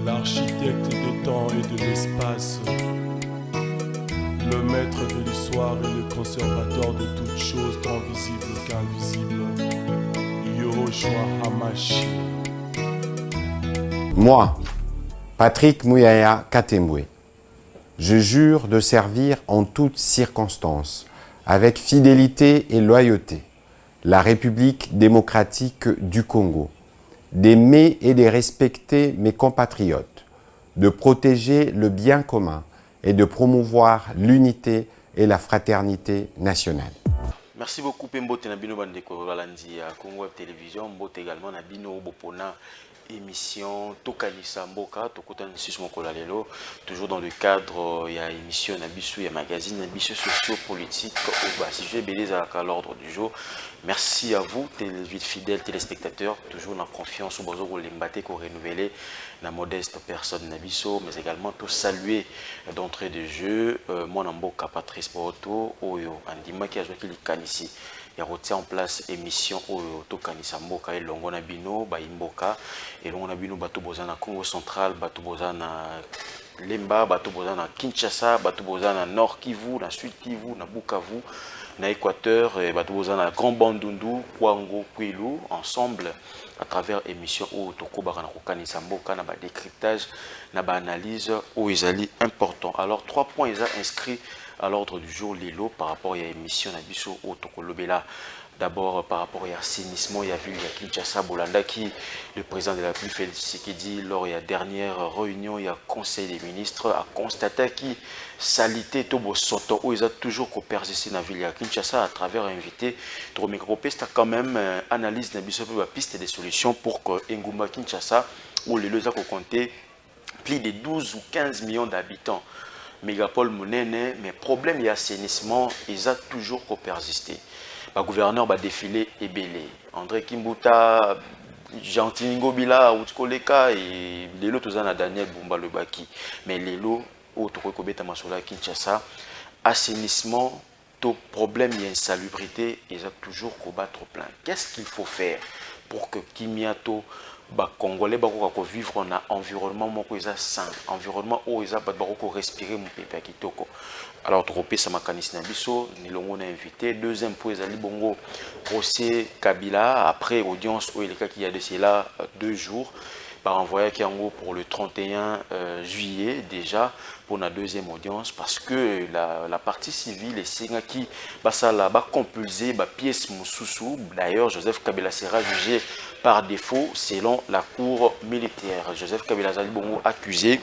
l'architecte des temps et de l'espace, le maître de l'histoire et le conservateur de toutes choses tant visibles qu'invisibles, Yoshua Hamashi. Moi, Patrick Mouyaya Katembwe, je jure de servir en toutes circonstances, avec fidélité et loyauté, la République démocratique du Congo, d'aimer et de respecter mes compatriotes, de protéger le bien commun et de promouvoir l'unité et la fraternité nationale. Merci beaucoup Pembote Nabino Bandeko Valandi à Congo Web Télévision, Mbote également Nabino Bopona émission Tokanisa Mboka, Tokota Nissus Mokolalelo, toujours dans le cadre il y a émission Nabisu, il y a magazine Nabisu socio-politique, sujet belé à l'ordre du jour. Merci à vous, fidèles téléspectateurs, toujours dans confiance au besoin de l'embâter qu'on renouveler la modeste personne Nabiso, mais également tout saluer d'entrée de jeu, mon Mboka Patrice Boroto, Oyo, Andima qui a joué ici. Il y a retient en place émission Oyo Tokanisa Mboka et Longona Bino, Baimboka, et Longona Bino Bato Bozana Congo Central, Bato Bozana Lemba, Bato Bozana Kinshasa, Bato Bozana Nord Kivu, na Sud Kivu, na Bukavu, na Équateur, Bato Bozana Grand Bandundu, Kwango, Kwilu, ensemble à travers émission Oyo Tokoba Tokanisa Mboka, na ba décryptage, na ba analyse, Oyo important. Alors 3 points ils ont inscrits à l'ordre du jour Lilo par rapport à l'émission Nabiso au Tokolobela. D'abord par rapport à l'assainissement, il y a vu Kinshasa Bolanda qui, le président de la République Félix Tshisekedi, lors de la dernière réunion, il y a Conseil des ministres, a constaté que salité Tobo Soto, où ils ont toujours persisté dans la ville de Kinshasa à travers invité. Tromekropesta quand même analyse Nabiso pour la piste des solutions pour que Ngumba Kinshasa, où les lois ont compté plus de 12 ou 15 millions d'habitants. Mégapole Mounene, mais problème et assainissement, ils ont toujours persisté. Le gouverneur va défiler et belé. André Kimbuta, Gentil Bila, Outskoleka et les lots tous Daniel Bumba le Baki. Mais les lots, autres Kobeta Masola Kinshasa, assainissement, tout problème et insalubrité, ils ont toujours combattre plein. Qu'est-ce qu'il faut faire pour que Kimiato ba Congolais ba ko vivre dans un environnement moko eza sain, environnement où ils ba ko respirer mon peuple kitoko. Alors tropé ça makanisina biso ni longo na invité deuxième point ezali bongo procès Kabila après audience où il est qui a de cela 2 jours par envoyé Kiango pour le 31 juillet déjà pour la deuxième audience parce que la partie civile et c'est qui ça là ba compulsé ba pièce mususu. D'ailleurs Joseph Kabila sera jugé par défaut selon la cour militaire. Joseph Kabila Zali Bongo accusé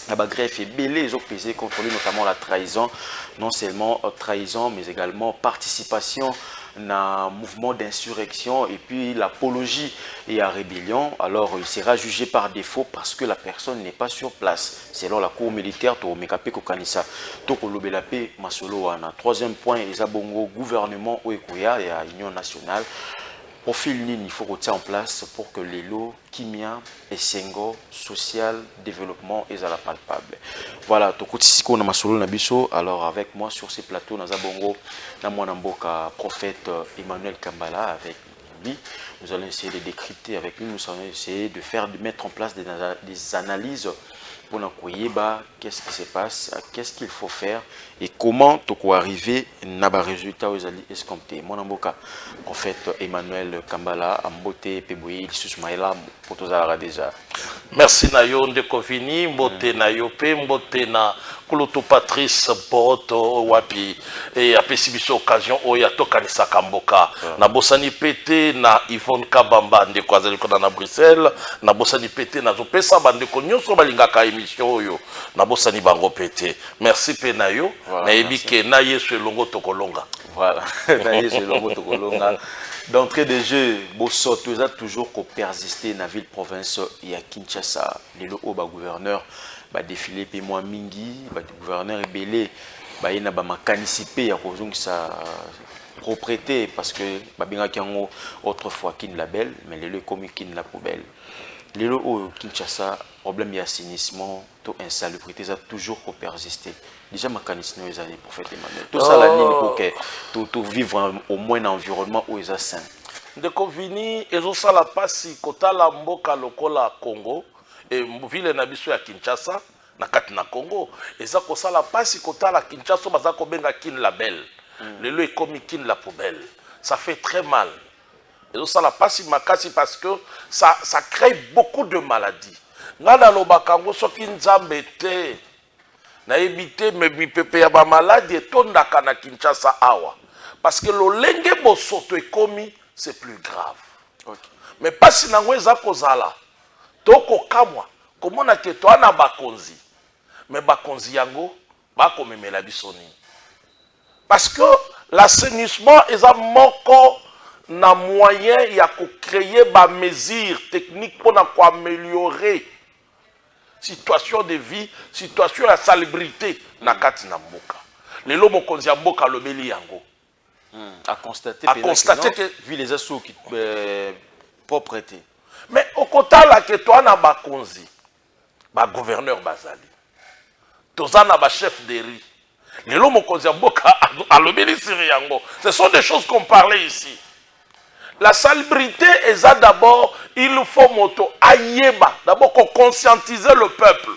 la greffe est belé, ils ont pesé contre lui notamment la trahison, non seulement trahison mais également participation à un mouvement d'insurrection et puis l'apologie et la rébellion. Alors il sera jugé par défaut parce que la personne n'est pas sur place. Selon la cour militaire, Mekape Kokanisa, Toko Lobelape Masolo Wana. Troisième point, Isabongo, gouvernement Oekoya et l'Union nationale. Profil il faut retirer en place pour que les lots, Kimia et Sengo, social, développement, et à la palpable. Voilà, Tokoutisiko Namasolo Nabiso. Alors avec moi sur ces plateaux, Nazabongo, Namwanamboka, prophète Emmanuel Kambala, avec lui. Nous allons essayer de décrypter avec lui, nous allons essayer de mettre en place des analyses pour nous dire qu'est-ce qui se passe, qu'est-ce qu'il faut faire et comment tu arriver à un résultat aux escomptés. Mon amboka, prophète Emmanuel Kambala, Ambote, Peboyi, Susmaïla, pour tous déjà. Merci Nayo Ndekovini, Mbote Nayo Pe, Mbote na Kulutu Patrice Boroto Wapi et à Pessibiso occasion Oya Tokanisa Kamboka. Na Bosani Pete na Yvonne Kabamba ndeko azaliko na Bruxelles, na Bosani Pete na Zopesa bandeko nyonso balingaka émission oyo. Na Bosani bango Pete. Merci Pe Nayo, na ebike na Yesu elongo tokolonga. Voilà, na Yesu elongo tokolonga. D'entrée de jeu, Bosoto a toujours persisté dans la ville province et à Kinshasa. Les lots ba gouverneur ba défilé pe moi mingi, ba gouverneur rebellé, ba ina ba makanisipé à cause de sa propriété parce que ba binga kiango autrefois kin label mais les lots comme kin la poubelle. Les lots au Kinshasa, problème d'assainissement, tout insalubrité ça a toujours persisté. Déjà makanisino les années prophète Emmanuel. Tout ça la ligne pour que tout vivre au moins un environnement où ils sont sains. Ndeko vini ezo sala pasi kota la mboka lokola Congo et ville na biso ya Kinshasa na kati na Congo eza ko sala pasi kotala Kinshasa baza ko benga kin label lelo ekomi kin la poubelle ça fait très mal et ça la passe makasi parce que ça crée beaucoup de maladies ngana lobaka ngo soki nzambe te na éviter me bipepe ya ba maladie tondaka na Kinshasa awa parce que lolenge bosoto ekomi c'est plus grave. Okay. Mais pas si nango eza kozala toko kamwa komona ke to ana bakonzi mais bakonzi yango bakomemela biso nini parce que l'assainissement eza moko na moyen ya ko créer ba mesures techniques pour améliorer situation de vie, situation de salubrité na kati na mboka. Lelo mokonzi ya mboka lobeli yango. À constater que vu les assauts qui propreté. Mais au kotala ke toi na bakonzi, ba gouverneur bazali. Tozana ba chef de riz. Lelo mokonzi ya mboka alobeli siri yango. Ce sont des choses qu'on parlait ici. La salubrité est d'abord, il faut moto ayeba, d'abord qu'on conscientiser le peuple.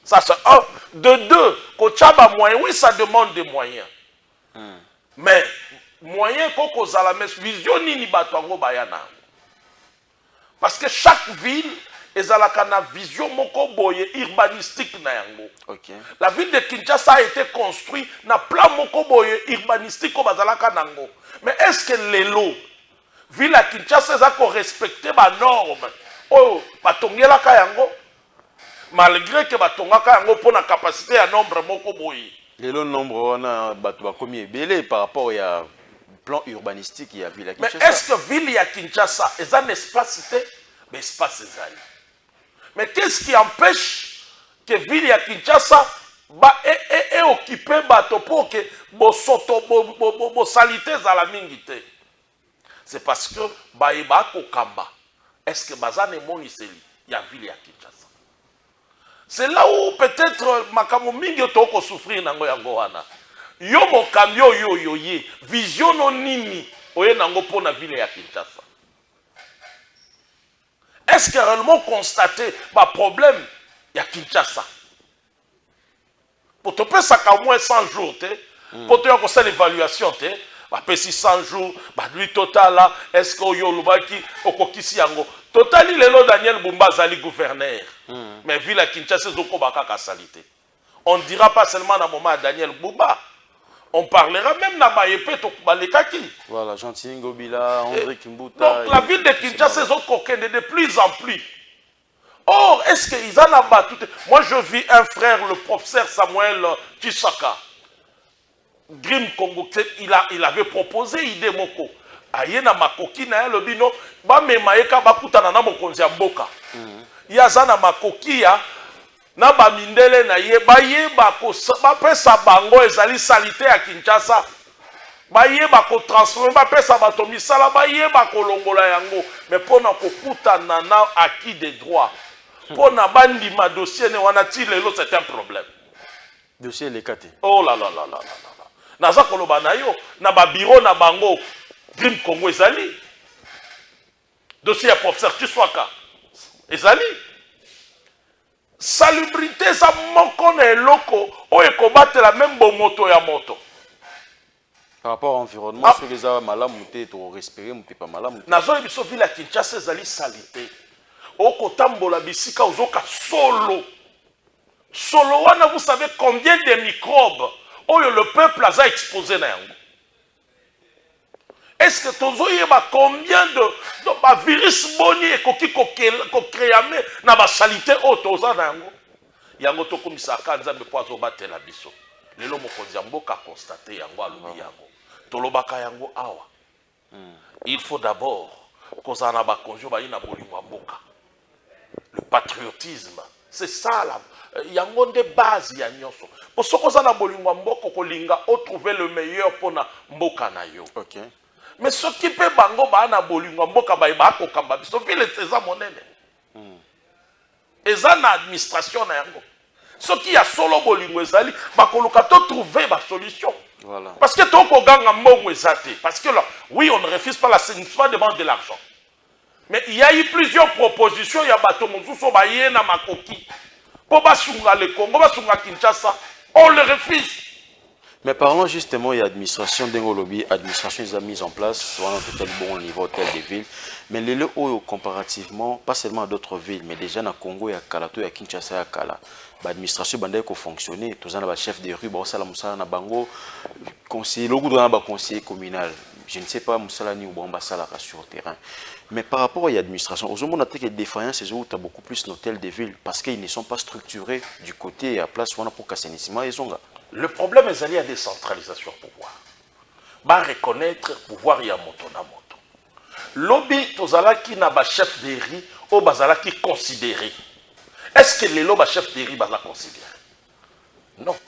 Ça c'est un. De deux, kochaba moyen, oui ça demande des moyens. Mais moyen koko zala vision nini batango bayana. Parce que chaque ville est à la vision moko boye urbanistique na yango. Okay. La ville de Kinshasa a été construite na plan moko boye urbanistique ko bazalaka nango. Mais est-ce que lelo ville à Kinshasa ça ko respecter ba normes oh batongelaka yango malgré que batongaka yango pour la capacité à nombre moko boye. Le nombre on a bato komi belé par rapport à plan urbanistique il y a ville à Kinshasa. Mais est-ce que ville à Kinshasa est un espace mais espace ezali. Mais qu'est-ce qui empêche que ville à Kinshasa est occupé bato pour que bo soto bo salité za la mingité. C'est parce que baïba kokamba. Est-ce que bazane moniseli ya ville à Kinshasa? C'est là où peut-être makamo mingi toko souffrir nango yango wana. Yo mokam yo ye vision no nini oye nango pona ville ya Kinshasa. Est-ce que réellement constater ba problème ya Kinshasa? Pour te faire ça qu'à moins 100 jours pour te faire l'évaluation après 600 jours, lui total là, est-ce que yo lubaki okokisi yango? Total il est là Daniel Bumba zali gouverneur. Mais ville à Kinshasa zoko baka salité. On ne dira pas seulement dans moment à Daniel Bumba. On parlera même na bayepe to balekaki. Voilà, Gentil Ngobila, André Kimbuta. Donc la ville de Kinshasa zoko kende de plus en plus. Or, est-ce qu'ils en ont battu? Moi je vis un frère, le professeur Samuel Chisaka. Grim Congo, il avait proposé idée moko. Ayena makoki na le bino ba memaeka bakutana na mokonzi ya mboka. Yaza na makoki ya na ba mindele na ye ba ye ba ko ba pesa bango ezali salité ya Kinshasa. Ba ye ba ko transformer ba pesa ba to misala ba ye ba ko longola yango mais pona ko kutana na acquis des droits. Pona bandi ma dossier ne wana ti lelo c'est un problème. Dossier les kate. Oh là là là là là. Naza koloba na yo na ba bureau na bango Grim Congo ezali dossier ya professeur Chiswaka ezali salubrité ça moko na eloko oyo ekobatela même bomoto ya moto par rapport à l'environnement ce que ça malamu te to respirer mu pas malamu nazo biso ville ya Kinshasa ezali salité okotambola bisika ozoka solo wana vous savez combien de microbes oh, le peuple a exposé na yango. Est-ce que tozo yeba combien de virus boni et koki ko créame na ba salité o toza na yango. Yango to komisa ka nzambe po azo batela biso. Lelo mokonzi mboka constater yango alobi yango. Tolobaka yango awa. Il faut d'abord kozana ba konjo ba ina bolingo mboka. Le patriotisme, c'est ça là. Yango de base ya nyonso. Pour ce que na bolingo mboko kolinga o trouver le meilleur pour na mboka na yo. OK. Mais ce qui peut bango ba na bolingo mboka ba ko kamba biso vile teza monene. Eza na administration na yango. Ce qui a solo bolingo ezali ba koluka to trouver ba solution. Voilà. Parce que to ko ganga mbongo ezate parce que là oui on ne refuse pas l'assainissement demande de l'argent. Mais il y a eu plusieurs propositions, il y a bateau Moussousou Baye na Makoki. Pour basunga le Congo, basunga Kinshasa, on le refuse. Mais parlons justement, il y a l'administration d'Engolobi, l'administration ils ont mis en place, on a tel bon niveau, tel des villes. Mais les lieux comparativement, pas seulement à d'autres villes, mais déjà dans Congo, il y a Kalato, il y a Kinshasa, il y a Kala. L'administration a fonctionné, tous les chefs de rue, il Bango, conseiller, le gouvernement conseiller communal. Je ne sais pas Moussalani ou Bambasala sur le terrain. Mais par rapport à l'administration, aux hommes, on a que les défaillances, c'est où tu as beaucoup plus d'hôtels de ville parce qu'ils ne sont pas structurés du côté et à place où on a pour Kassenissima et Zonga. Le problème est la décentralisation du pouvoir. Bah reconnaître le pouvoir il y a moto na moto. Lobby tozalaki na ba chef de riz au bazalaki considéré. Est-ce que les lobby chef de riz bazala considéré? Non.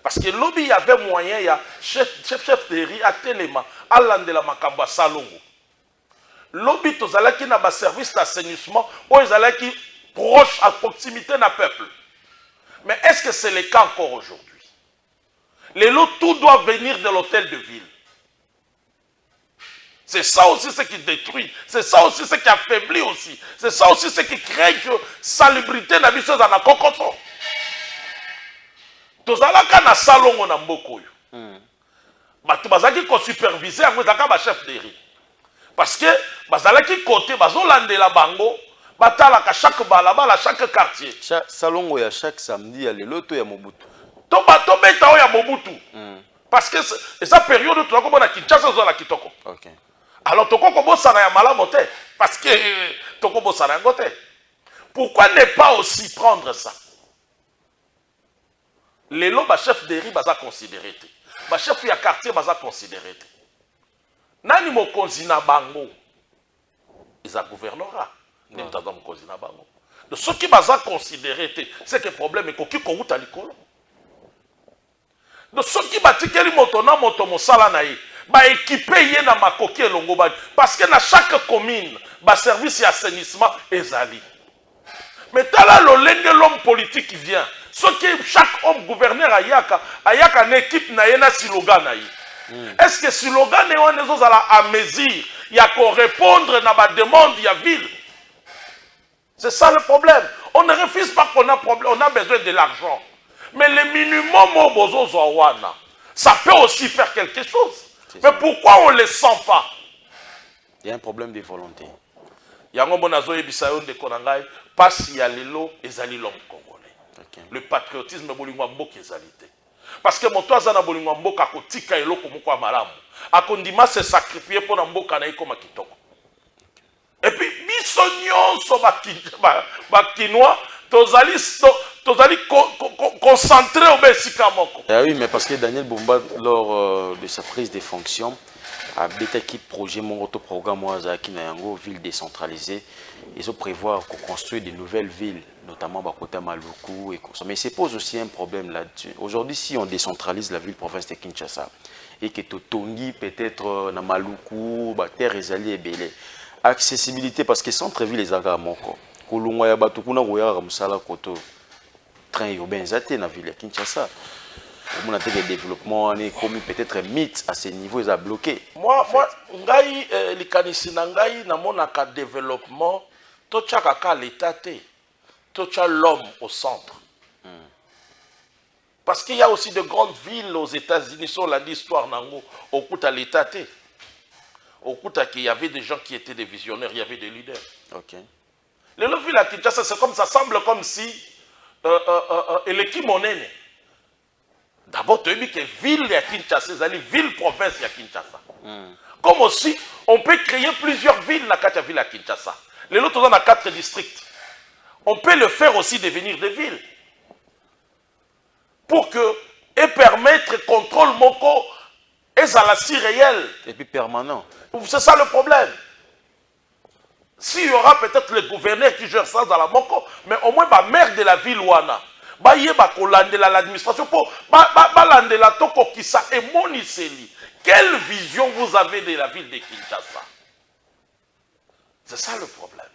Parce que lobby y avait moyen, il y a chef de riz à Téléma, à l'Andela Makamba Salongo. Lobby tozalaki na ba service d'assainissement ou ezalaki proche à proximité na peuple. Mais est-ce que c'est le cas encore aujourd'hui? Les lots, tout doit venir de l'hôtel de ville. C'est ça aussi ce qui détruit. C'est ça aussi ce qui affaiblit aussi. C'est ça aussi ce qui crée que salubrité n'a pas chose à kokoso. Tozalaka na salongo na mboko yo. Batu bazaki ko superviser yango zaka ba chef de riz. Parce que bazalaki côté bazolandela bango batalaka chaque balabala chaque quartier. Salongo ya chaque samedi ya lelo to ya Mobutu. Tobeta ya Mobutu. Parce que c'est sa période où tu as commencé à Kinshasa dans la Kitoko. Okay. Alors tu as commencé à Malamote. Parce que tu as commencé à Ngote. Pourquoi ne pas aussi prendre ça? Les lots, chef de riz, baza considéré. Chef de quartier, baza considéré. Nani mo konzina bango. Ils a gouvernera. Ne t'adom konzina bango. De ce qui baza considéré, c'est que le problème est qu'il y a likolo. De ceux qui batikeli moto na moto mosala na ye ba équipé ye na makoki elongo ba parce que dans chaque commune ba service d'assainissement ezali. Mais tala lolenge l'homme politique qui vient, ce que chaque homme gouverneur ayaka une équipe na ye na slogan na ye. Est-ce que slogan est on est à mesure il y a qu'on répondre na ba demande ya ville. C'est ça le problème. On ne refuse pas qu'on a problème, on a besoin de l'argent. Mais le minimum au bozo zowana, ça peut aussi faire quelque chose. Mais pourquoi on ne le sent pas? Il y a un problème de volonté. Yango bonazo ebisayo de konangai pasi ya lelo ezali l'homme congolais. Okay. Le patriotisme bolingwa mboka ezalité. Parce que moto azana bolingwa mboka kotika eloko moko malamu. Akondima se sacrifier pour mboka na ikoma kitoko. Et puis biso nyonso ba kinois tozali concentré au Bessikamoko. Oui, mais parce que Daniel Bumba, lors de sa prise de fonction, a bétaki projet mon autoprogramme Ouazaki Nayango, ville décentralisée. Ils ont prévoir qu'on construise de nouvelles villes, notamment Bakota Maluku et Koso. Mais ça pose aussi un problème là-dessus. Aujourd'hui, si on décentralise la ville-province de Kinshasa et que Totongi peut-être na Maluku, terre ezali ebele, accessibilité parce que centre-ville les aga moko. Kolongwa ya batu kuna koyaka musala koto. Train urbain zaté na ville de Kinshasa. On a des développements comme peut-être mythe à ce niveau ils a bloqué. Moi ngai likanisi na ngai na monaka développement to chaka ka l'état té. To cha l'homme au centre. Parce qu'il y a aussi de grandes villes aux États-Unis sur l'histoire nango au kuta l'état té. Au kuta qu'il y avait des gens qui étaient des visionnaires, il y avait des leaders. OK. Les villes à Kinshasa c'est comme ça semble comme si et l'équipe monnaie. D'abord, tu as dit que ville de Kinshasa, c'est ville-province de Kinshasa. Comme aussi, on peut créer plusieurs villes dans la ville à Kinshasa. Les autres, on a 4 districts. On peut le faire aussi devenir des villes. Pour que, et permettre le contrôle moko et ça la si réel. Et puis permanent. C'est ça le problème. S'il y aura peut-être le gouverneur qui gère ça dans la moko, mais au moins, la maire de la ville ouana. L'administration pour et Moniseli. Quelle vision vous avez de la ville de Kinshasa? C'est ça le problème.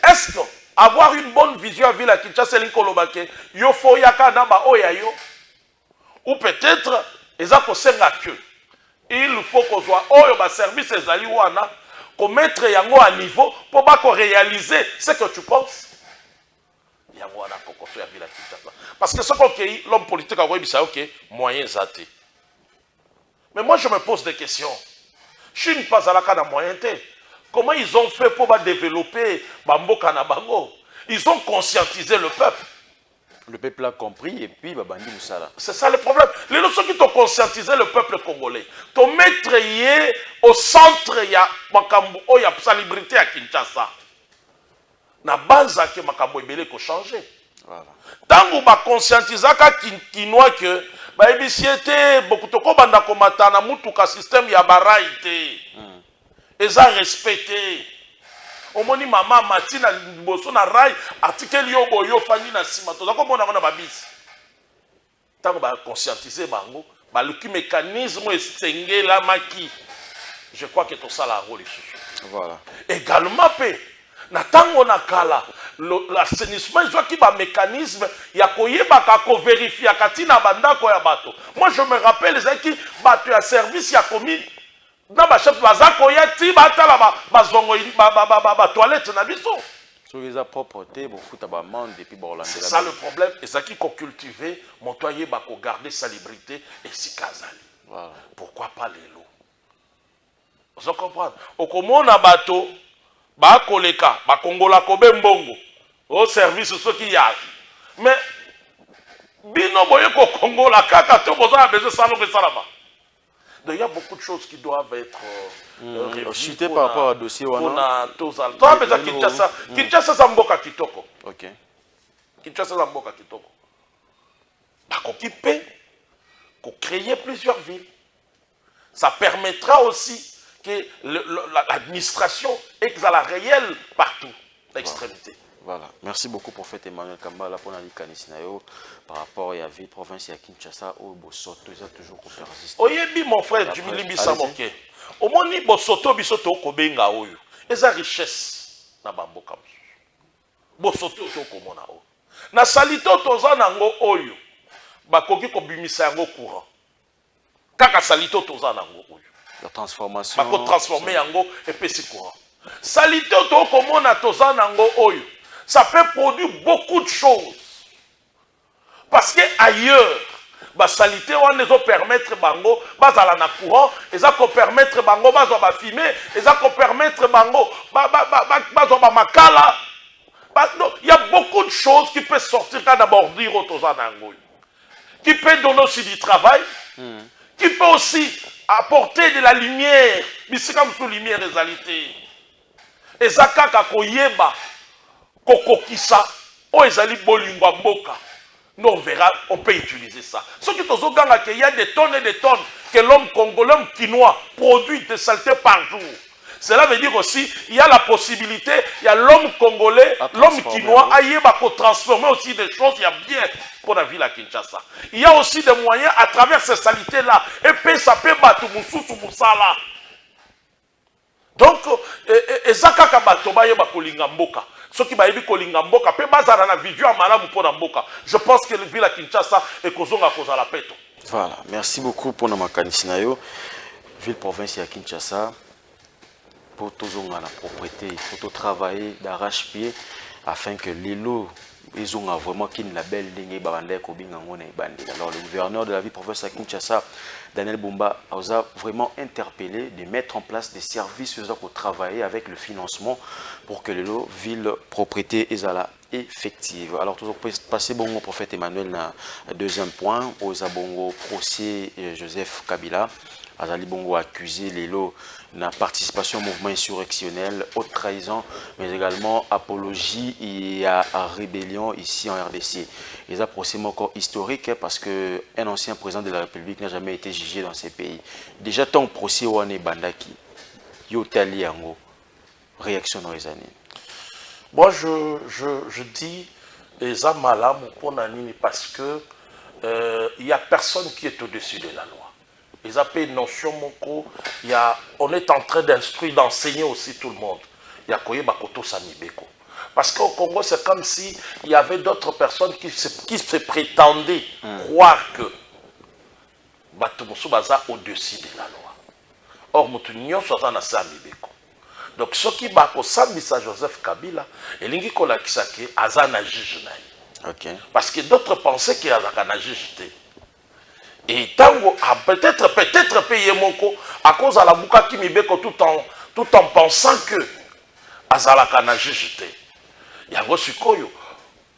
Est-ce que avoir une bonne vision à la ville de Kinshasa, ou peut-être il faut qu'on soit au service des Aliwana mettre yango à niveau pour pas réaliser ce que tu penses. Yango na kokoso ya ville Kinshasa. Parce que ce qu'on l'homme politique a dit ça, ok, moyens athées. Mais moi je me pose des questions. Chine pas à la cas moyen. Comment ils ont fait pour développer Bamboka na bango? Ils ont conscientisé le peuple. Le peuple a compris et puis Babandi Moussala. C'est ça le problème. Les leçons qui t'ont conscientisé le peuple congolais. Ton maître est au centre ya makambo o ya salubrité à Kinshasa. Na banza que makambo ebele ko changer. Voilà. Tango ba conscientisaka kinois que ba ebisiete beaucoup toko banda komata na mutuka système ya baraité. Eza respecté. Omoni mama matina boso na rai article yo boyo fani na sima to zako mona na babisi. Tango ba conscientiser bango, ba luki mécanisme esengela maki. Je crois que tout ça la rôle ici. Voilà. Également pe na tango na kala l'assainissement ils ont qui ba mécanisme ya koyeba ka ko vérifier katina bandako ya bato. Moi je me rappelle les qui bato ya service ya commune na ba chef bazako ya ti batala ba zongo ba toilette na biso. So les a propreté bon foot ba mande et puis bon la. C'est ça le problème et ça qui ko cultiver montoyer ba ko garder salubrité et si kazali. Voilà. Pourquoi pas les lots? Vous comprenez? Okomona bato ba koleka ba kongola ko bembongo au service ceux qui y a. Mais bino boye ko kongola kaka to boza besoin salon que salama. Donc il y a beaucoup de choses qui doivent être chuté par rapport au dossier wana. Toi besoin Kinshasa, Kinshasa sa mboka kitoko. OK. Kinshasa sa mboka kitoko. Ba kokipe ko créer plusieurs villes. Ça permettra aussi que l'administration est à la réelle partout, l'extrémité. Voilà. Merci beaucoup, prophète Emmanuel Kambala, pour la Kanisinayo par rapport à la ville province de Kinshasa où Bosoto ils ont toujours persisté. Oyebi mon frère Jumili Bisamoke. Au moni Bosoto bisoto kobenga oyo. Eza richesse na bamboka. Bosoto to komona o. Na salito toza nango oyo. Bakoki ko bimisa yango courant. Kaka salito toza nango oyo. La transformation. Bako transformer yango et puis c'est courant. Salito to komona toza nango oyo. Ça peut produire beaucoup de choses. Parce que ailleurs, ba salité wana ezo permettre bango bazala na courant, eza ko permettre bango bazo ba fumer, eza ko permettre bango bazo ba makala. Il y a beaucoup de choses qui peuvent sortir quand d'abord dire au toza nango. Qui peut donner aussi du travail, qui peut aussi apporter de la lumière, bisika musu lumière réalité. Ezaka ka koyeba kokokisa o ezali bolingwa mboka. Nous on verra, on peut utiliser ça. Ce qui est aux Oganga, qu'il y a des tonnes et des tonnes que l'homme congolais, l'homme quinois produit de saleté par jour. Cela veut dire aussi, il y a la possibilité, il y a l'homme congolais, l'homme quinois, aïe, transformer aussi des choses, il y a bien pour la ville à Kinshasa. Il y a aussi des moyens à travers ces saletés-là. Et puis ça peut battre Moussou Moussala. Donc, ezaka batoba yeba kolinga mboka. Ce qui va être kolinga mboka, pe bazara na vision malamu pour mboka. Je pense que le ville à Kinshasa est kozonga koza la peto. Voilà, merci beaucoup pour notre Kanisinayo. Ville province à Kinshasa pour tozonga la propriété, il faut travailler d'arrache-pied afin que l'élo ils ont vraiment qu'une label dingue babande ko binga ngone bande. Alors le gouverneur de la ville province à Kinshasa Daniel Bumba a vraiment interpellé de mettre en place des services pour travailler avec le financement pour que les villes propriété est effective. Alors toujours passer bon au prophète Emmanuel na deuxième point aux abongo procès Joseph Kabila Azali Bongo accusé les lots na participation au mouvement insurrectionnel, haute trahison, mais également apologie et à rébellion ici en RDC. Et ça procès encore historique parce que un ancien président de la République n'a jamais été jugé dans ces pays. Déjà tant procès wane bandaki yotali yango réaction dans les années. Moi je dis eza malamu pour nanini parce que il y a personne qui est au-dessus de la loi. Ils appellent notion moko, on est en train d'instruire, d'enseigner aussi tout le monde. Il y a Koye Bakoto Samibeko. Parce qu'au Congo, c'est comme si il y avait d'autres personnes qui se prétendaient croire que Batomosu Baza au-dessus de la loi. Or, Moutounion Soza na Samibeko. Donc ce qui va kosambisa Joseph Kabila elingi kolakisa ke aza na juge na ye. Ok. Parce que d'autres pensaient qu'il y a un juge. Et tango peut-être payé moko à cause de la bouka qui mibeko tout en pensant que azalaka na juge te. Yango sikoyo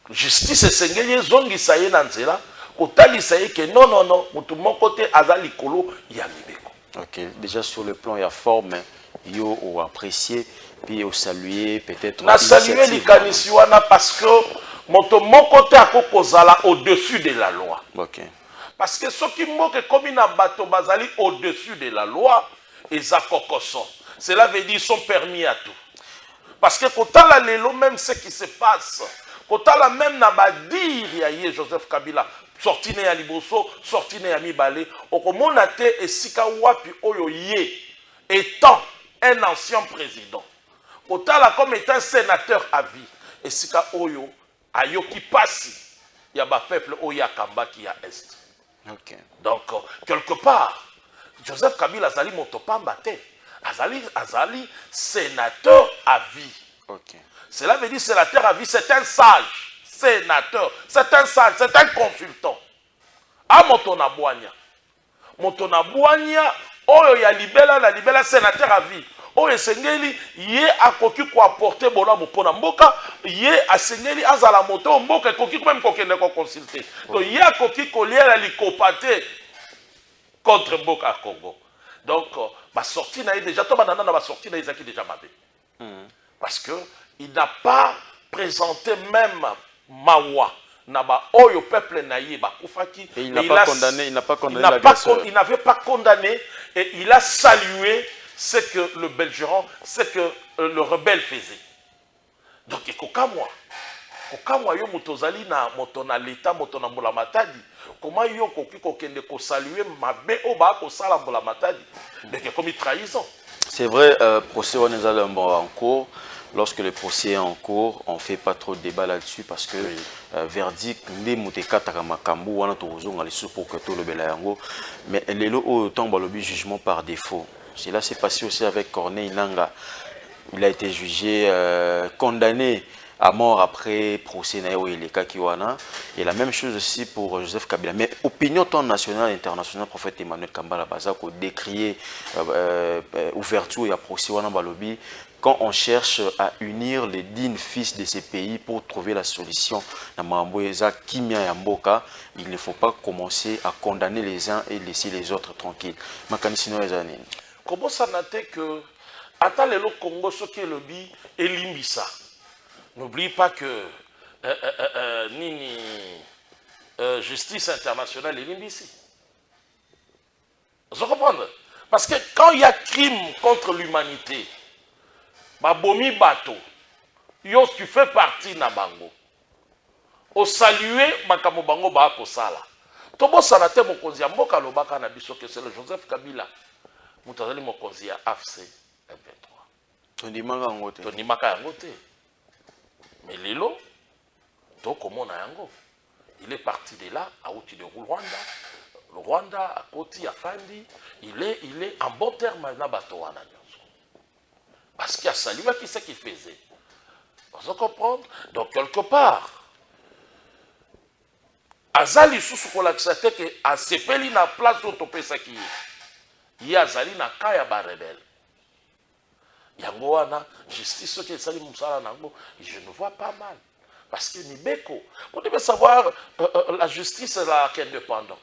justice sengeli zongi saye na nzela kotali saye que non mutu moko te azali kolo ya mibeko. Ok, déjà sur le plan il y a forme yo ou apprécié puis au saluer peut-être Na saluer likanisi wana parce que moto moko te akokozala au-dessus de la loi. Ok. Parce que ceux qui moquent comme une bateau bazali au-dessus de la loi, ils ont cela veut dire qu'ils sont permis à tout. Parce que quand on a l'élo, même ce qui se passe, quand on a même nabadir, il y a Joseph Kabila, sorti ne ya liboso, sorti ne ya mibale, okomonate et sika wapi oyo ye, étant un ancien président. Quand on a comme étant sénateur à vie, et sika oyo, ayoki pasi, il y a un peuple oya kamba qui a est. Ok. Donc, quelque part, Joseph Kabila azali motopamba te. Azali sénateur à vie. Ok. Cela veut dire sénateur à vie, c'est un sage. Sénateur, c'est un sage, c'est un consultant. A Motonabouania. Motonabouania, oyo ya libela, la libela sénateur à vie. Oyo sengeli, ye akoki ko apporter bola mopona mboka, ye asengeli azala moto mboka akoki même kokende ko consulter. Donc ye akoki ko lier li kopate contre mboka Congo. Donc ma sortie na déjà to banana na ba sortie na ezaki déjà mabé. Parce que il n'a pas présenté même mawa na ba oyo peuple na ye ba kufaki. Et il n'a pas condamné, il n'a pas condamné l'agresseur. Il n'avait pas condamné et il a salué ce que le belgeron, ce que le rebelle faisait. Donc, kokamwa yo motozali na motona l'état motona mbula matadi. Comment yo kokiko kende ko saluer mabe oba ko sala mbula matadi. Donc comme une trahison. C'est vrai, procès on est en cours. Lorsque le procès est en cours, on ne fait pas trop de débat là-dessus parce que verdict, les mouteka takamakambu wana tozonga les sous pour que tout le belayango. Mais les lots autant le jugement par défaut. Cela s'est passé aussi avec Corneille Nanga. Il a été jugé, condamné à mort après procès Nayo et les Kakiwana. Et la même chose aussi pour Joseph Kabila. Mais opinion tant nationale et internationale, prophète Emmanuel Kambala Bazako décrié ouverture et procès Wana Balobi. Quand on cherche à unir les dignes fils de ces pays pour trouver la solution, il ne faut pas commencer à condamner les uns et laisser les autres tranquilles. Comment ça n'a été que, attends le Congo, ce qui est le bi, et Limbisa. N'oublie pas que justice internationale est Limbisi. Vous comprenez? Parce que quand il y a crime contre l'humanité, Babomi Bato, yo tu fais partie na bango. Au saluer makamo bango ba ko sala. Tobo sanate mokonzi ya mboka lobaka na biso que c'est le Joseph Kabila. Mutazali mokonzi ya AFC M23. Tondimaka yango te. Tondimaka yango te. Mais lelo to komona yango. Il est parti de là à outil de Rwanda. Le Rwanda à Koti à Fandi, il est en bon terme na bato wana. Parce qu'il y a salué qui c'est qu'il faisait. Vous comprenez? Donc, quelque part, Azali sous ce que a sepeli na place d'autopé ça qui est. Il y a Azali na kaya ba rebelle. Yango wana justice ce qui est sali musala nango, je ne vois pas mal. Parce que Nibeko, vous devez savoir la justice est là indépendante.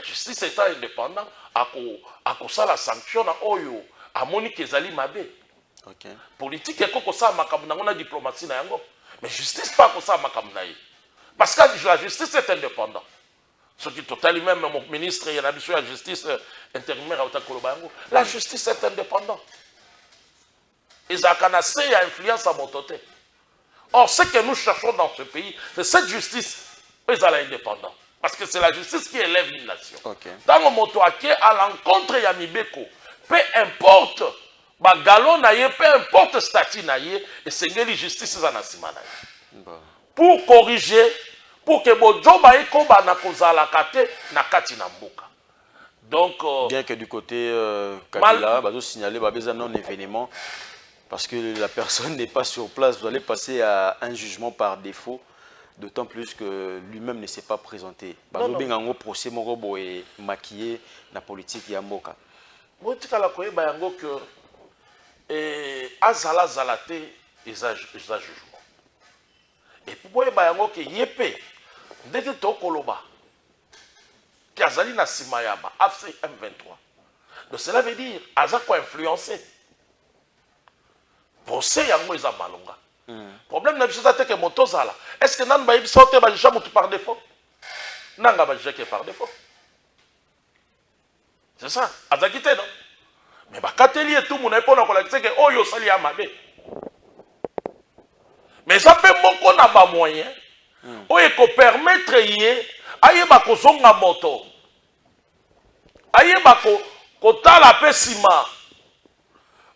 Justice étant indépendante, à cause la sanction na oyo. A Monique Ezali Mabe. Okay. Politique est comme ça, on a diplomatie. Mais justice pas comme ça, parce que la justice est indépendante. Ce qui est totalement même mon ministre, il y a la justice intérimaire à Otakolobango. La justice est indépendante. Et ça a influence à mon côté. Or, ce que nous cherchons dans ce pays, c'est cette justice, ils sont indépendants. Parce que c'est la justice qui élève une nation. Okay. Dans le motoaké, à l'encontre de Yamibeko, peu importe galon naie, peu importe statut naie, et c'est la justice pour corriger, pour que Bojoba eko na kozala kate na kati na mboka. Donc, bien que du côté Kabila, bah, signaler non événement, parce que la personne n'est pas sur place, vous allez passer à un jugement par défaut, d'autant plus que lui-même ne s'est pas présenté. Bah, un procès est maquillé la politique Yamboka. Botikala koyeba yango que azala zalate eza jugement. Et puis boyeba yango que yepe ndenge tokoloba ki azali na sima ya ba AFC M23. Donc cela veut dire aza ko influencer. Procès yango eza malonga. Problème na biso te que moto zala. Est-ce que nan ba yebisa te ba jugé mutu par défaut? Nanga ba jugé que par défaut. C'est ça, azakite non? Mais bah kateli et tout mon épaule on a que oh yo sali amabe. Mais ça peut moko na ba moyen. Oh e ko permettre yé aye ba ko zonga moto. Aye ba ko tala pe sima.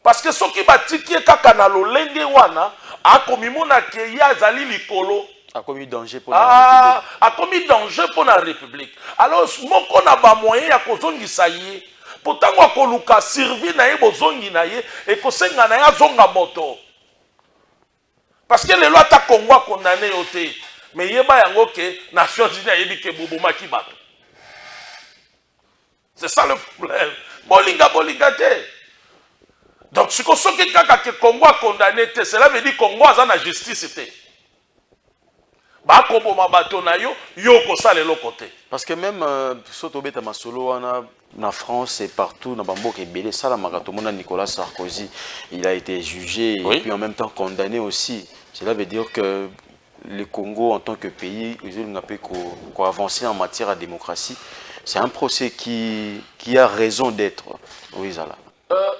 Parce que ceux qui batiki kaka na lolenge wana a komi mona ke ya zali likolo. A commis danger pour la République. A commis danger pour la République. Alors, moko na ba moyen ya kozongisa ye. Pourtant, ko luka servi na ye bozongi na ye et ko senga na ya zonga moto. Parce que les lois ta Congo condamné yote. Mais yeba yango ke Nations Unies yebi ke boboma ki bato. C'est ça le problème. Bolinga te. Donc, si soki kaka ke Congo a condamné te, cela veut dire Congo a na justice te. Parce que même Sotobeta Masolo en France et partout dans Bambouk et Bélé, ça la Nicolas Sarkozy, il a été jugé et puis en même temps condamné aussi. Cela veut dire que le Congo en tant que pays, ils ont avancé en matière de démocratie. C'est un procès qui a raison d'être. Oui, Zala.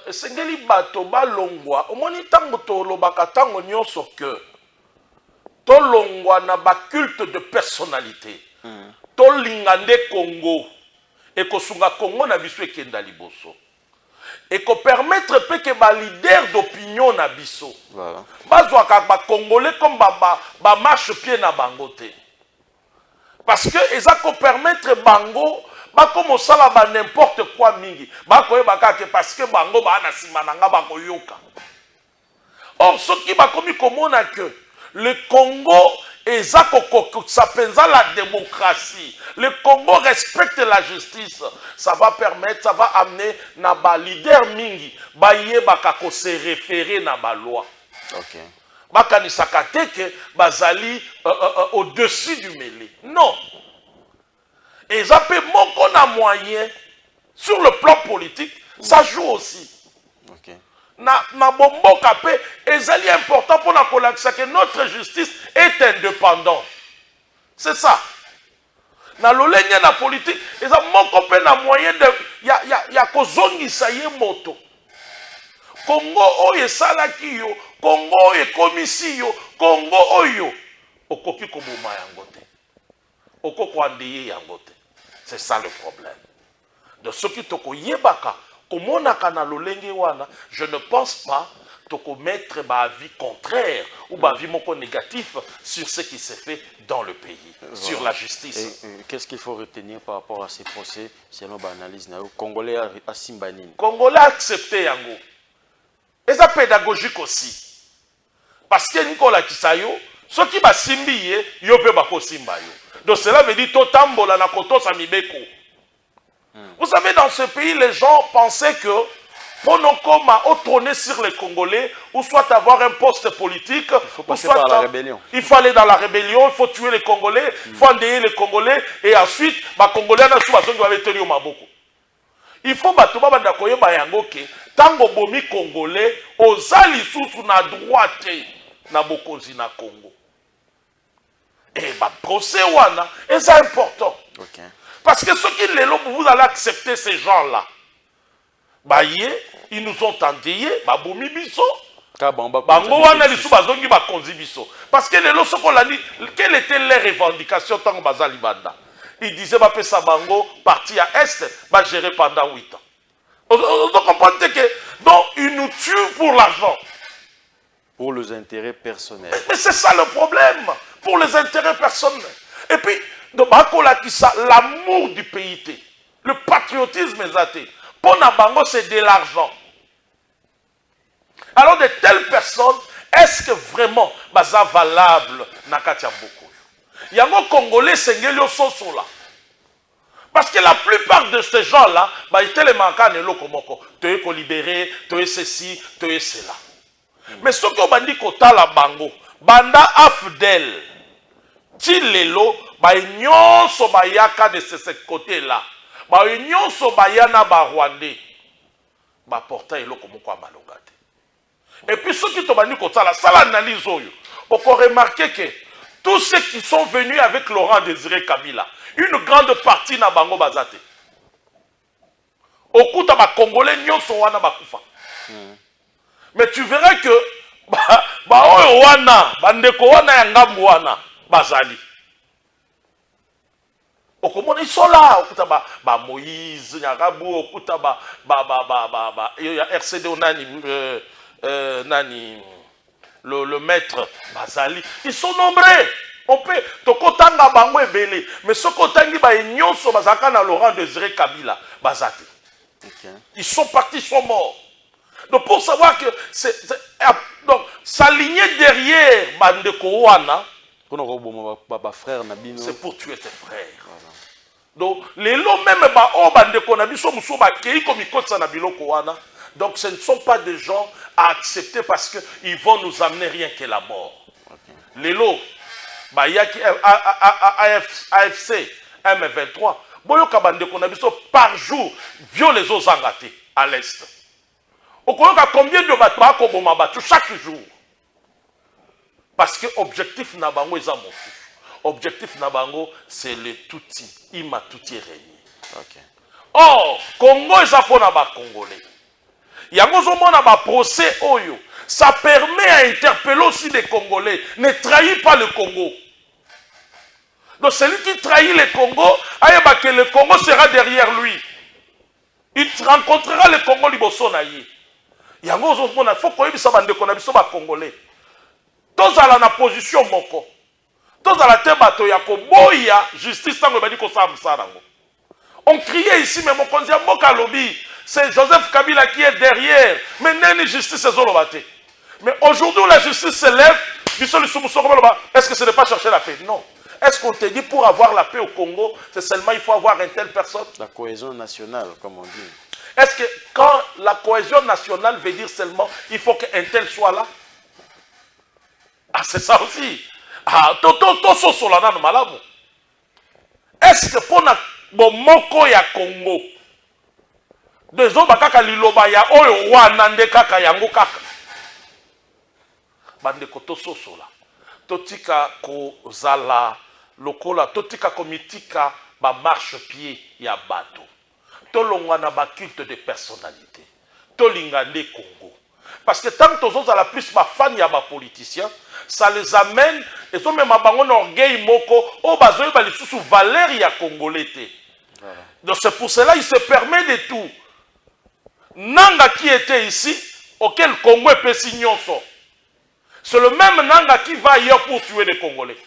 Sengeli bato ba longwa, omoni tango to lobaka tango nyonso que tolongwa na ba culte de personnalité. Tolingande Congo et kosunga Congo na biso ekenda liboso. Et ko permettre pe que ba leader d'opinion na biso. Voilà. Bazwaka ba congolais comme ba marche pied na bango te. Parce que eza ko permettre bango ba comme sala ba n'importe quoi mingi. Ba koyeba ka parce que bango ba na sima na nga ba koyoka. Or ce qui va commis komona que le Congo ça pensa la démocratie. Le Congo respecte la justice. Ça va permettre, ça va amener na ba leader mingi ba yebaka ko se référer na ba loi. OK. Baka ni sakate que bazali au-dessus du mêlé. Non. Et ça peut moko na moyen sur le plan politique, ça joue aussi. OK. Na bomboka pe ezali important pour la collection que notre justice est indépendante. C'est ça. Na lolenge na politique, eza moko pe na moyen de ya kozongisa ye moto. Congo oyo esalaki yo, Congo oyo ekomisi yo, Congo oyo okoki koboma yango te. Okoko andeye yango te. C'est ça le problème. De ce qui toko yebaka komonaka na lolenge wana, je ne pense pas toko mettre ba avis contraire ou ba avis moko négatif sur ce qui s'est fait dans le pays, sur la justice. Qu'est-ce qu'il faut retenir par rapport à ces procès selon l'analyse na Congolais à Simbanine? Congolais accepté yango. Et ça pédagogique aussi. Parce que Nicolas Kisayo, ce qui va simbi yo pe bako simba yo. Donc cela veut dire totambola na koto sa mibeko. Vous savez, dans ce pays, les gens pensaient que Ponokoma a trôné sur les Congolais, ou soit avoir un poste politique, il faut passer par la rébellion. Il faut aller dans la rébellion, il faut tuer les Congolais, il faut endeuiller les Congolais, et ensuite, les Congolais doivent tenir au Maboko. Il faut que tango bomi Congolais, ozali sous na droite na bokonzi na Congo. Et le procès wana, c'est important. OK. Parce que ceux qui les l'ont, vous allez accepter ces gens-là. Ils nous ont endeuillés, babomi biso. Bango wana lisu bazongi bakonzi biso. Parce que les lots qu'on l'a dit, quelle était leur revendication tant que bazali banda? Ils disaient bapesa bango parti à est, va gérer pendant 8 ans. Vous comprenez que donc ils nous tuent pour l'argent. Pour les intérêts personnels. Mais c'est ça le problème. Pour les intérêts personnels. Et puis, l'amour du pays. Le patriotisme est pour Nabango, c'est de l'argent. Alors de telles personnes, est-ce que vraiment c'est valable na Katia Mboko? Il y a un Congolais Sengelio Sosola. Parce que la plupart de ces gens-là, ils étaient les manquants de l'Okomoko. Tu es libéré, tu es ceci, tu es cela. Mais ce que on dit Kotala Bango, Banda Afdel, Tilelo, nyonso bayaka de ce côté-là. Nyonso bayana ba Rwandais. Porta Elokomoko Amalongate. Et puis ceux qui t'ont dit Kotala, ça l'analyse, on peut remarquer que tous ceux qui sont venus avec Laurent Désiré Kabila, une grande partie na bango bazate. Okuta ba Congolais nyonso wana bakufa. Mais tu verras que oyo wana bandeko wana ya ngambu wana bazali. Okomona isola okuta ba Moïse Nyagabu okuta ya RCD onani nani le maître bazali. Ils sont nombreux. On peut tokotanga bango ebele, mais ce kotangi ba nyonso bazaka na Laurent Désiré Kabila bazate. Ils sont partis, ils sont morts. Donc pour savoir que donc s'aligner derrière bandeko wana, c'est pour tuer ses frères. Donc les lots même bandeko na biso muso ba kei comme ikotsa na biloko wana. Donc ce ne sont pas des gens à accepter parce que ils vont nous amener rien que la mort. Les lots AFC M23 boyoka bandeko na biso par jour viole les eaux zangaté à l'est. Okoyoka combien de bateaux koboma batu chaque jour? Parce que objectif na bango eza mofu. Objectif na bango c'est le Tutsi, ima Tutsi régné. Or Congo eza pona ba Congolais. Yango zo mona ba procès oyo. Ça permet à interpeller aussi les Congolais. Ne trahis pas le Congo. Donc celui qui trahit le Congo, que le Congo sera derrière lui. Il rencontrera le Congo liboso na ye. Yango zo mona faut ko yebisa bandeko na biso ba Congolais. Tozala na position moko. Tozala te bato ya ko boya justice tango badi ko sa msarango. On criait ici mais mon konzi mboka lobi, c'est Joseph Kabila qui est derrière. Mais nani justice ezolobate. Mais aujourd'hui, la justice se lève. Est-ce que ce n'est pas chercher la paix? Non. Est-ce qu'on te dit pour avoir la paix au Congo, c'est seulement il faut avoir une telle personne? La cohésion nationale, comme on dit. Est-ce que quand la cohésion nationale veut dire seulement il faut qu'un tel soit là? Ah, c'est ça aussi. Ah, est-ce que pour la moko ya Congo, des hommes kaka liloba ya oyo wana nde kaka yango kaka. Bandeko tososola totika kozala lokola totika komitika ba marche pied ya bato tolongwa na ba culte de personnalité tolingande Congo parce que tant que tozo la plus ba fan ya ba politiciens ça les amène et sont même bango na orgueil moko o bazoy ba lisusu valeur ya congolais te. Donc c'est pour cela il se permet de tout. Nanga qui était ici auquel Congo est pesi nyonso. C'est le même Nanga qui va ailleurs pour tuer les Congolais.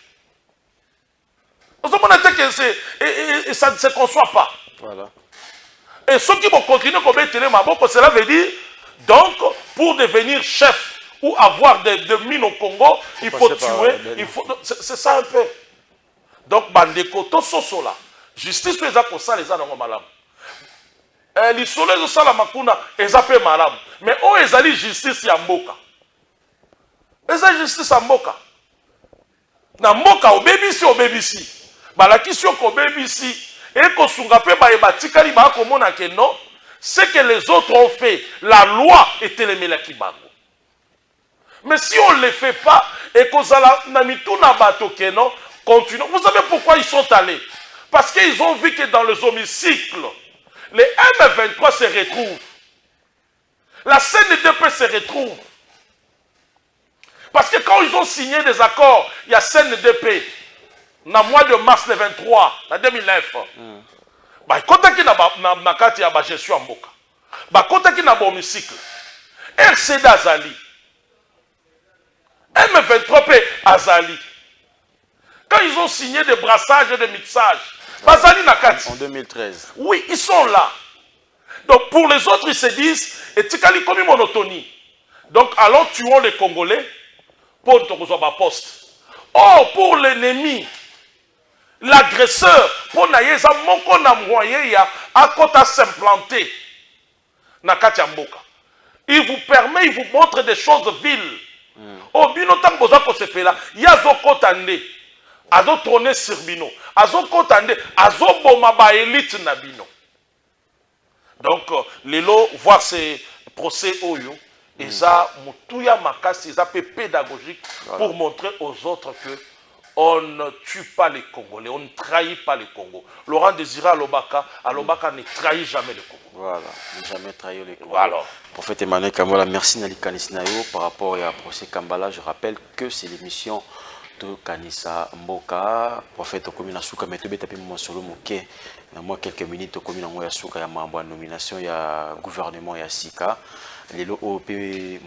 Et ça ne se conçoit pas. Voilà. Et ceux qui vont continuer comme étaler Maboko, cela veut dire, donc, pour devenir chef ou avoir des mines au Congo, il faut tuer. C'est ça un peu. Donc, Bandeko, Tososola, justice, les a pour ça, les a dans malam. Les soleils de Salamakuna, les a fait malam. Mais où est la justice Yamboka? Eza justice à Mboka. Na Mboka au BBC. Balaki si au BBC. Et qu'on sungape ba ebatika li ba komona ke non. Ce que les autres ont fait, la loi était le melaki bango. Mais si on ne le fait pas et qu'on a mis tout na bato ke non, continue. Vous savez pourquoi ils sont allés? Parce qu'ils ont vu que dans les hémicycles, les M23 se retrouvent. La CNDP se retrouve. Parce que quand ils ont signé des accords, il y a CNDP, dans le mois de mars 23, en 2009, quand il y a la gestion en Boka, quand il y a l'hémicycle, RCD Azali, M23 Azali, quand ils ont signé des brassages et des mixages, Bazali Nakati. En 2013. Oui, ils sont là. Donc pour les autres, ils se disent, et Tikali comme monotonie. Donc allons tuons les Congolais pour ne poste. Oh, pour l'ennemi, l'agresseur, pour n'ayeza moko na moyen ya akota s'implanter Nakati Mboka. Il vous permet, il vous montre des choses viles. Au bino tant que vous sepela, yazo kotande, azo tourner sur bino, azo kotande, azo boma ba élite na bino. Donc, lelo voir ces procès oyo, et ça, mutuya makasi, ça peut pédagogique pour montrer aux autres que on ne tue pas les Congolais, on ne trahit pas les Congo. Laurent Désiré Alobaka ne trahit jamais le Congo. Voilà, ne jamais trahir les Congo. Voilà. Prophète Emmanuel Kambola, merci Nali Kanisnayo par rapport à procès Kambala. Je rappelle que c'est l'émission de Kanisa Mboka. Prophète Okomina Souka, mais tu es tapé mon solo moké. Dans moi quelques minutes, Okomina Moya Souka, il y a ma nomination, il y a gouvernement, il y a Sika. Les OP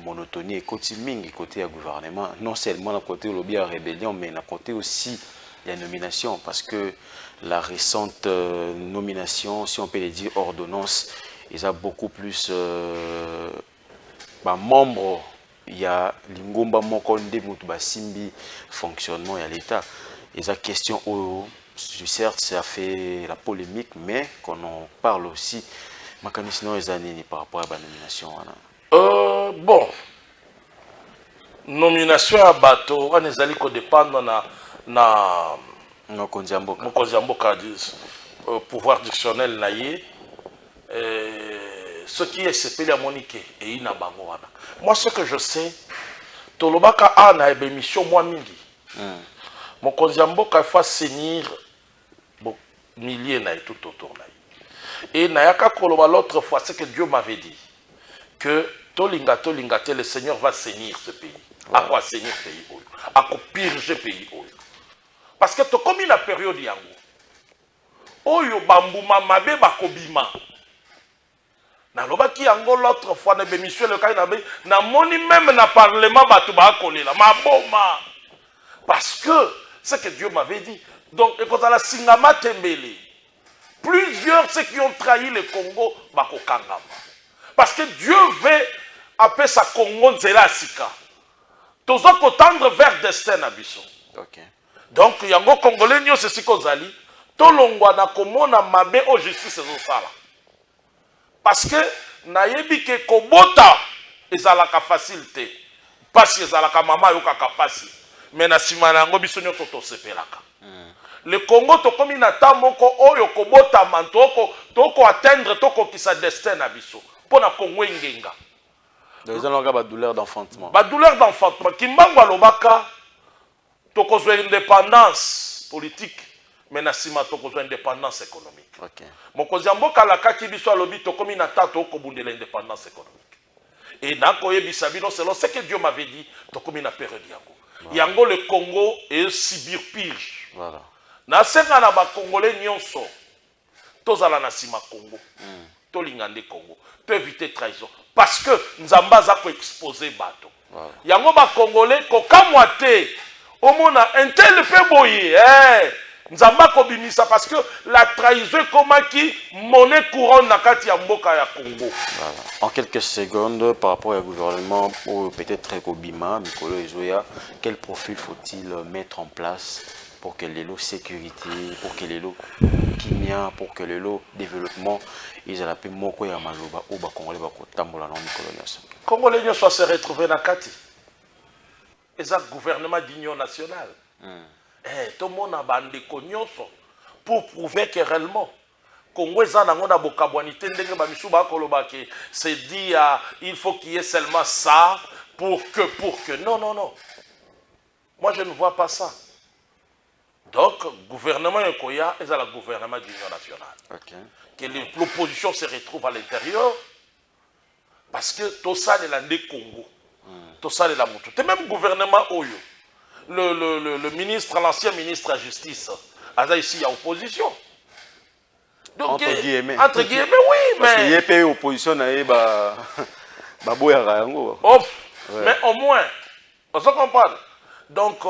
monotonie et côté mingi côté à gouvernement, non seulement la côté lobby à rébellion, mais la côté aussi la nomination, parce que la récente nomination, si on peut le dire ordonnance, ils ont beaucoup plus membres. Il y a l'ingomba mokonde mutuba simbi fonctionnement à l'État. Ils ont question certes ça fait la polémique, mais qu'on en parle aussi. Sinon les années par rapport à la nomination. Bon, nomination à bateau, on est allé dépendre na Mokonzi Mboka pouvoir dictionnel naïe. Ce qui est sepelé à Monique et Ina Bangoana. Moi, ce que je sais, Tolobaka a na émission moi mingi. Mokonzi Mboka fait saigner milliers na tout autour naïe. Et Nayaka Koloba l'autre fois, c'est que Dieu m'avait dit que Tolinga, le Seigneur va saigner ce pays. À quoi saigner ce pays? À quoi purger le pays? Parce que tu comme la période yango. Oyo bambuma mabe bakobima. Na loba ki yango l'autre fois na bémission le kai na moni même na parlement batu ba kolela ma boma. Parce que c'est que Dieu m'avait dit. Donc quand la singama tembele. Plusieurs ceux qui ont trahi le Congo bako kangama. Parce que Dieu veut appeler sa Congo nzela sika. Tous autres tendre vers destin abisso. OK. Donc yango congolais nyo c'est siko zali tolongwa na komona mabe o justice zo sala. Parce que nayebi ke kobota ezalaka facilité. Pasi ezalaka mama yokaka pasi. Mais na sima nango biso nyo to sepelaka. Le Congo to komi na tamoko oyo kobota mantoko toko atteindre toko ki sa destin abisso. Pona Congo ngenga. Donc ils ont la douleur d'enfantement. Ba douleur d'enfantement kimbango alobaka toko zo indépendance politique mais na sima toko zo indépendance économique. OK. Mokonzi Mboka la kaki biso alobi toko mi na tato okobundela indépendance économique. Et nako yebisa bino selon ce que Dieu m'avait dit toko mi na période yango. Voilà. Yango le Congo et Sibir pige. Voilà. Na senga na ba congolais nyonso tozala na sima Congo. Tolingande Congo. Peut éviter trahison parce que nzamba za ko exposer bato. Voilà. Yango ba congolais ko kamwate omona intel pe boye nzamba ko bimisa parce que la trahison comme qui monnaie couronne na kati ya mboka ya Congo. Voilà. En quelques secondes par rapport au gouvernement ou peut-être Kobima Mikolo Ezoya, quel profil faut-il mettre en place pour que les lots sécurité, pour que les lots kimia, pour que les lots développement, ils aient la paix moko ya maloba ou ba congolais ba ko tambola non colonias. Congolais nyo soit se retrouver na kati. Exact gouvernement d'union nationale. Tout le monde a bandé nyonso pour prouver que réellement Congo est na bokabwanité ndenge ba misu ba koloba ke c'est dit il faut qu'il y ait seulement ça pour que non. Moi je ne vois pas ça. Donc gouvernement Yokoya est le gouvernement d'union nationale. OK. Que l'opposition se retrouve à l'intérieur parce que tout ça est l'andé Congo. Tout ça est la moto. C'est même gouvernement Oyo. Le ministre, l'ancien ministre de la justice, a ici il y a opposition. Donc, entre guillemets, oui, mais. Parce qu'il y a pas opposition, mais mais au moins, on se comprend. Donc,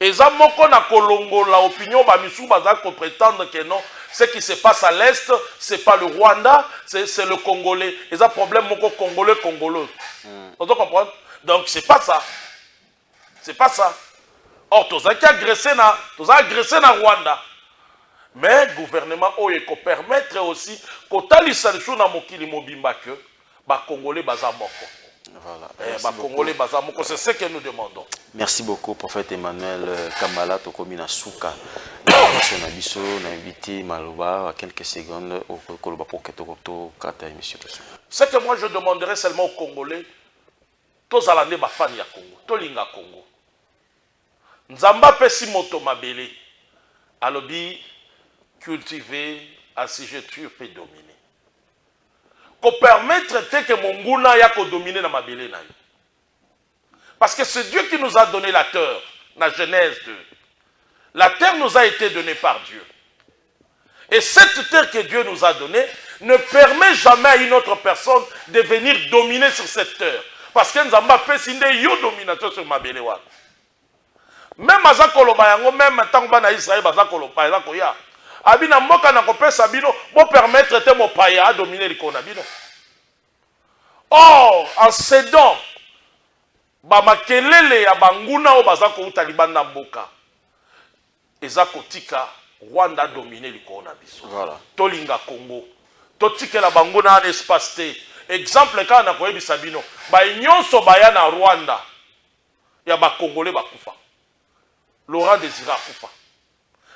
Eza moko na kolongola opinion bamisu baza ko prétendre que non, ce qui se passe à l'est, c'est pas le Rwanda, c'est le Congolais. Eza problème moko congolais. Vous comprenez? Donc c'est pas ça. C'est pas ça. Or tous qui agressé na Rwanda. Mais le gouvernement peut permettre aussi que les na mokili mobimba que ba Congolais baza moko. Voilà. Congolais bazamoko, c'est ce que nous demandons. Merci beaucoup, prophète Emmanuel Kambala, Tokomina Souka. On a invité Maloba à quelques secondes au Koloba pour que tu kata émission. Ce que moi je demanderais seulement aux Congolais, tous alande bafani ya Congo, tolinga Congo. Nzamba pesi moto mabele, alobi cultiver, assujetture peut dominer. Qu'on permettre que Monguna ya ko dominer na mabele na yo. Parce que c'est Dieu qui nous a donné la terre, la Genèse 2. La terre nous a été donnée par Dieu. Et cette terre que Dieu nous a donnée ne permet jamais à une autre personne de venir dominer sur cette terre. Parce que nous avons fait une domination sur mabele wa. Même à Koloba yango, même tant que na Israël baza Koloba yango ya. Abina mboka na kopesa bino pour permettre te mo paya à dominer l'ikona bino. Or, en cédant ba makelele ya banguna o baza ko utalibanda mboka. Eza kotika Rwanda dominer l'ikona biso. Voilà. Tolinga Congo. Totike la banguna en espace te. Exemple ka na koyebisa bino, ba nyonso baya na Rwanda ya ba Congolais ba kufa. Laurent Désiré kufa.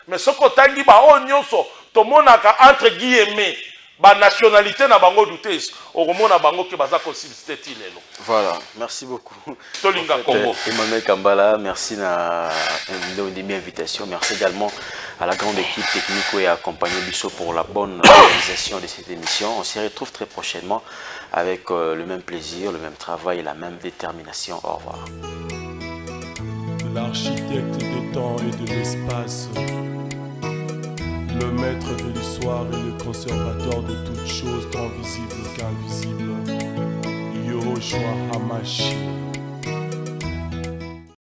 Mais ce que tangi ba o nyonso to monaka entre guillemets ba nationalité na bango douteuse o mona bango ke baza ko substituer lelo. Voilà, merci beaucoup. Tolinga Congo. Emmanuel Kambala, merci na invitation. Merci également à la grande équipe technique qui a accompagné Bissot pour la bonne réalisation de cette émission. On se retrouve très prochainement avec le même plaisir, le même travail et la même détermination. Au revoir. L'architecte des temps et de l'espace, le maître de l'histoire et le conservateur de toutes choses, tant visibles qu'invisibles, Yahushua Hamashiach.